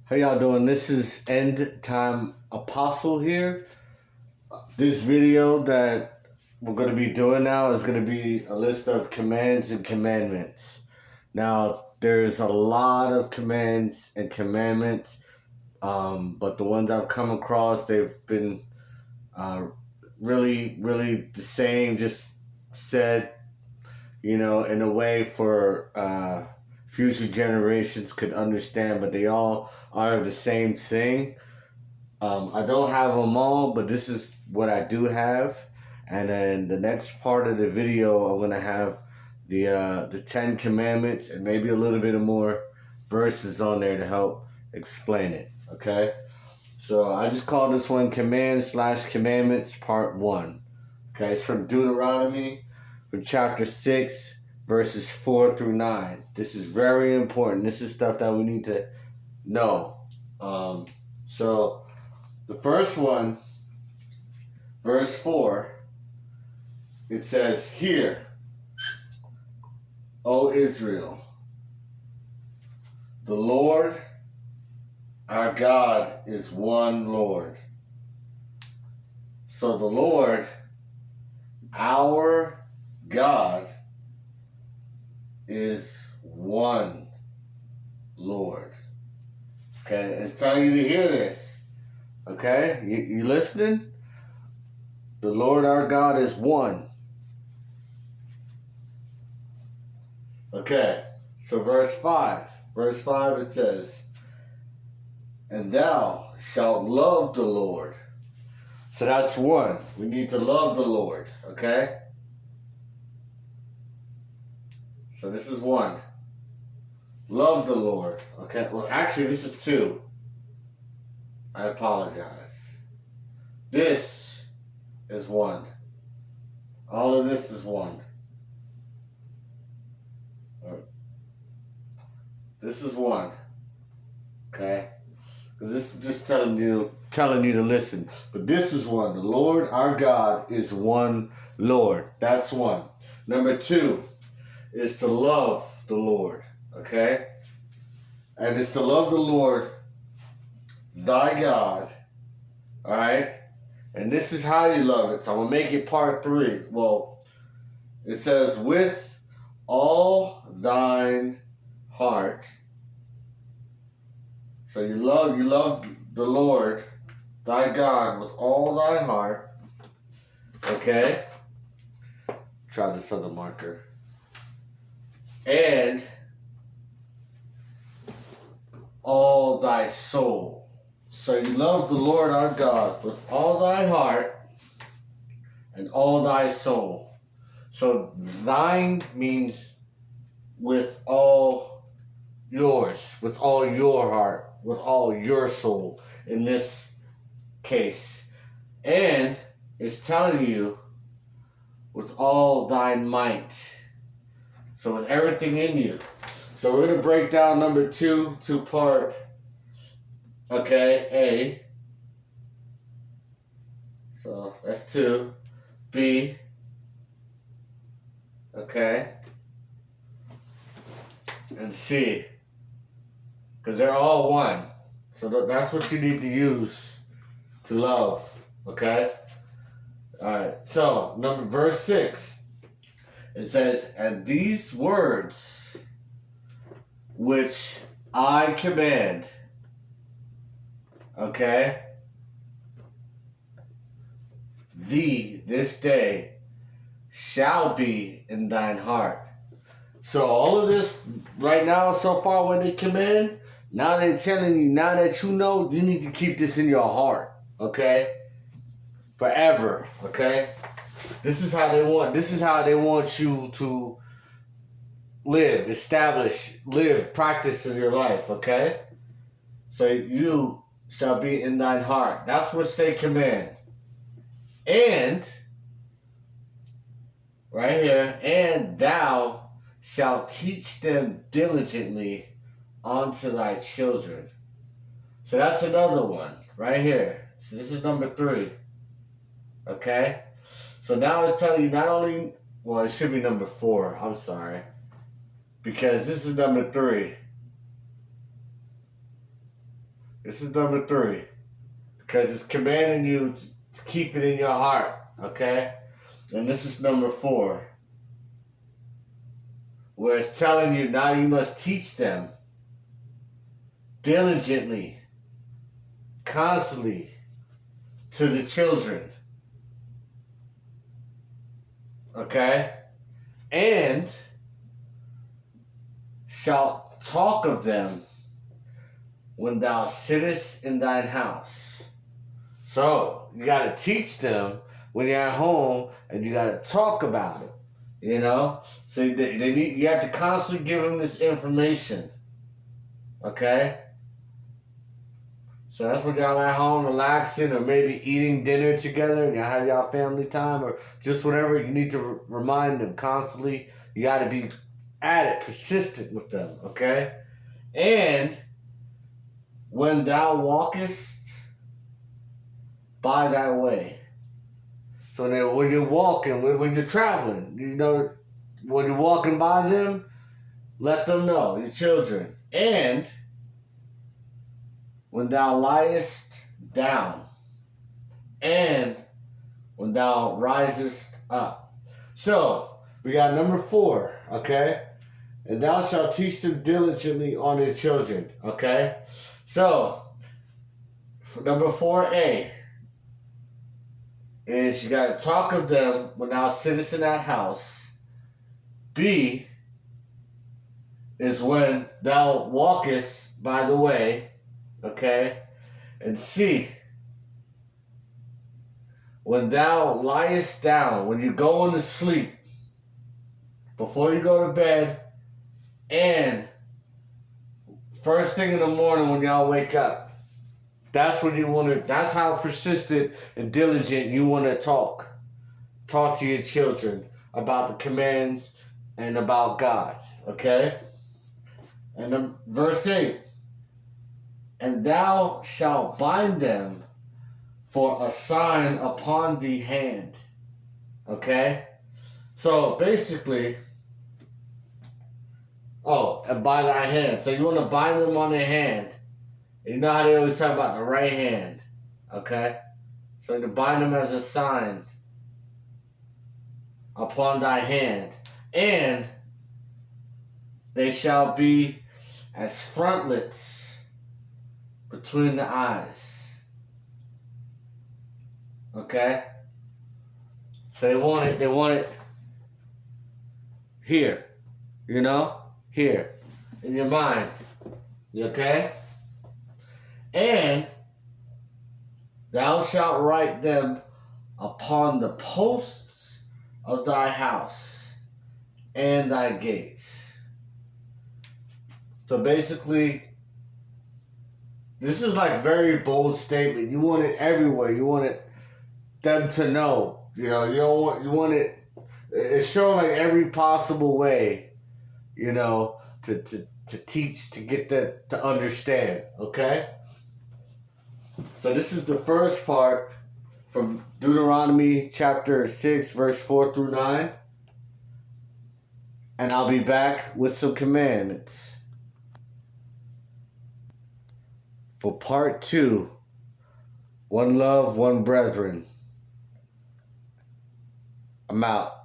How y'all doing? This is End Time Apostle here. This video that we're going to be doing now is going to be a list of commands and commandments. Now, there's a lot of commands and commandments, but the ones I've come across, they've been really the same, just said, in a way for future generations could understand, but they all are the same thing. I don't have them all, but this is what I do have. And then the next part of the video, I'm gonna have the 10 Commandments and maybe a little bit of more verses on there to help explain it. Okay, so I just call this one Command/Commandments Part 1. Okay, it's from Deuteronomy, from chapter 6. Verses 4 through 9. This is very important. This is stuff that we need to know. So the first one, verse 4, it says, "Hear, O Israel, the Lord our God is one Lord." So the Lord, our God, is one Lord. Okay, it's telling you to hear this. Okay, you listening? The Lord our God is one. Okay, so verse 5. Verse 5 it says, "And thou shalt love the Lord." So that's one. We need to love the Lord. Okay? So this is one. Love the Lord. Okay? Well, actually, this is two. I apologize. This is one. All of this is one. This is one. Okay? Because this is just telling you to listen. But this is one. The Lord our God is one Lord. That's one. Number 2 is to love the Lord, okay? And it's to love the Lord, thy God, all right? And this is how you love it. So I'm going to make it part 3. Well, it says, with all thine heart. So you love the Lord, thy God, with all thy heart, okay? Try this other marker. And all thy soul. So you love the Lord our God with all thy heart and all thy soul. So thine means with all yours, with all your heart, with all your soul in this case. And it's telling you with all thine might. So with everything in you. So we're going to break down number 2, two-part, okay, A. So that's 2. B. Okay. And C. Because they're all one. So that's what you need to use to love. Okay? Alright. So, verse 6. It says, "And these words which I command," okay, "thee this day shall be in thine heart." So all of this right now so far when they command, now they're telling you, now that you know, you need to keep this in your heart, okay? Forever, okay? This is how they want you to live, establish, live, practice in your life, okay? So you shall be in thine heart. That's what they command. And, right here, "and thou shalt teach them diligently unto thy children." So that's another one, right here. So this is number 3. Okay? So now it's telling you not only, well, it should be number 4. I'm sorry. Because this is number 3. This is number 3. Because it's commanding you to keep it in your heart. Okay? And this is number 4. Where it's telling you now you must teach them diligently, constantly to the children. Okay? And shalt talk of them when thou sittest in thine house. So, you got to teach them when you're at home, and you got to talk about it. You know? So, you have to constantly give them this information. Okay? So that's when y'all at home relaxing or maybe eating dinner together and y'all have y'all family time or just whatever. You need to remind them constantly. You got to be at it, persistent with them, okay? And when thou walkest by thy way. So when you're walking, when you're traveling, you know, when you're walking by them, let them know, your children. And when thou liest down, and when thou risest up. So, we got number 4, okay? And thou shalt teach them diligently on their children, okay? So, number 4A is you got to talk of them when thou sittest in that house. B is when thou walkest by the way. Okay? And C, when thou liest down, when you're going to sleep, before you go to bed, and first thing in the morning when y'all wake up, that's when you want to, that's how persistent and diligent you want to talk. Talk to your children about the commands and about God. Okay? And then verse 8. And thou shalt bind them for a sign upon the hand. Okay? So basically, and by thy hand. So you want to bind them on their hand. You know how they always talk about the right hand. Okay? So you bind them as a sign upon thy hand. And they shall be as frontlets between the eyes. Okay? So they want it here. You know? Here. In your mind. You okay? And thou shalt write them upon the posts of thy house and thy gates. So basically, this is like very bold statement. You want it everywhere. You want them to know. You know, you want it. It's showing like every possible way, you know, to teach, to get them to understand. Okay. So this is the first part from Deuteronomy chapter 6, verse 4 through 9. And I'll be back with some commandments for part 2, one love, one brethren. I'm out.